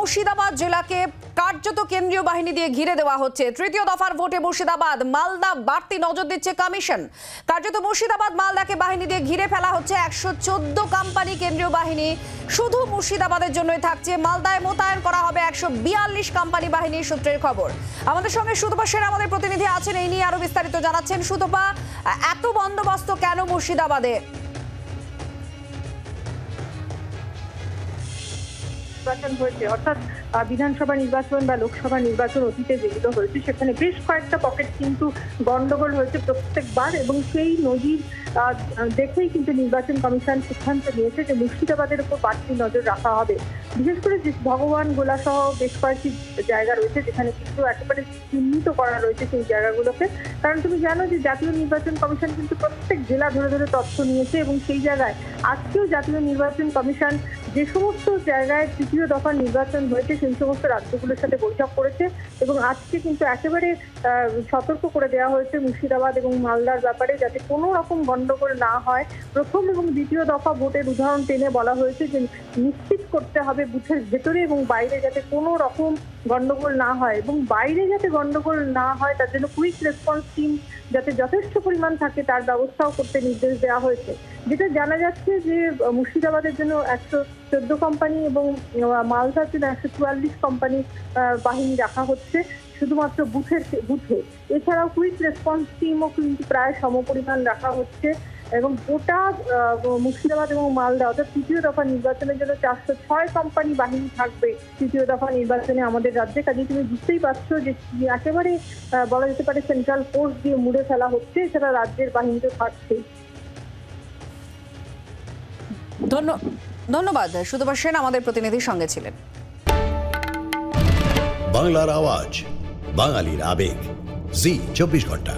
মুর্শিদাবাদ জেলাকে কার্যত কেন্দ্রীয় বাহিনী দিয়ে ঘিরে দেওয়া হচ্ছে। তৃতীয় দফার ভোটে মুর্শিদাবাদ মালদা বাড়তি নজর দিচ্ছে কমিশন। কার্যত মুর্শিদাবাদ মালদাকে বাহিনী দিয়ে ঘিরে ফেলা হচ্ছে। 114 কোম্পানি কেন্দ্রীয় বাহিনী শুধু মুর্শিদাবাদের জন্যই থাকছে। মালদায় মোতায়েন করা হবে 142 কোম্পানি বাহিনীর সূত্রের খবর। আমাদের সঙ্গে সুতপা সেন আমাদের প্রতিনিধি আছেন, এই নিয়ে আরো বিস্তারিত জানাচ্ছেন। সুতপা, এত বন্দোবস্ত কেন মুর্শিদাবাদে? নির্বাচন হয়েছে, অর্থাৎ বিধানসভা নির্বাচন বা লোকসভা নির্বাচন অতীতে যেগুলো হয়েছে সেখানে বেশ কয়েকটা পকেট কিন্তু গন্ডগোল হয়েছে প্রত্যেকবার, এবং সেই নজির দেখেই কিন্তু নির্বাচন কমিশন সিদ্ধান্ত নিয়েছে যে মুর্শিদাবাদের উপর বাড়তি নজর রাখা হবে। বিশেষ করে যে ভগবান গোলা সহ বেশ কয়েকটি জায়গা রয়েছে যেখানে কিন্তু একেবারে চিহ্নিত করা রয়েছে সেই জায়গাগুলোকে। কারণ তুমি জানো যে জাতীয় নির্বাচন কমিশন কিন্তু প্রত্যেক জেলা ধরে ধরে তথ্য নিয়েছে, এবং সেই জায়গায় আজকেও জাতীয় নির্বাচন কমিশন যে সমস্ত জায়গায় তৃতীয় দফা নির্বাচন হয়েছে সেই সমস্ত রাজ্যগুলোর সাথে বৈঠক করেছে, এবং আজকে কিন্তু একেবারে সতর্ক করে দেওয়া হয়েছে মুর্শিদাবাদ এবং মালদার ব্যাপারে, যাতে কোনো রকম গন্ডগোল না হয়। প্রথম এবং দ্বিতীয় দফা ভোটের উদাহরণ টেনে বলা হয়েছে যে নিশ্চিত করতে হবে বুথের ভেতরে এবং বাইরে যাতে কোনো রকম গন্ডগোল না হয়, এবং বাইরে যাতে গন্ডগোল না হয় তার জন্য কুইক রেসপন্স টিম যাতে যথেষ্ট পরিমাণ থাকে তার ব্যবস্থাও করতে নির্দেশ দেওয়া হয়েছে। যেটা জানা যাচ্ছে যে মুর্শিদাবাদের জন্য 114 কোম্পানি এবং মালদার জন্য 144 কোম্পানি বাহিনী রাখা হচ্ছে শুধুমাত্র বুথে। এছাড়াও কুইক রেসপন্স টিমও কিন্তু প্রায় সমপরিমাণ রাখা হচ্ছে, এবং গোটা মুর্শিদাবাদ এবং মালদা অর্থাৎ তৃতীয় দফা নির্বাচনের জন্য 406 কোম্পানি বাহিনী থাকবে তৃতীয় দফা নির্বাচনে আমাদের রাজ্যে। কাজে তুমি বুঝতেই পারছো যে একেবারে বলা যেতে পারে সেন্ট্রাল ফোর্স দিয়ে মুড়ে ফেলা হচ্ছে, এছাড়া রাজ্যের বাহিনী তো থাকছেই। ধন্যবাদ সুতপা সেন আমাদের প্রতিনিধির সঙ্গে ছিলেন। বাংলার আওয়াজ, বাঙালির আবেগ, জি 24 ঘন্টা।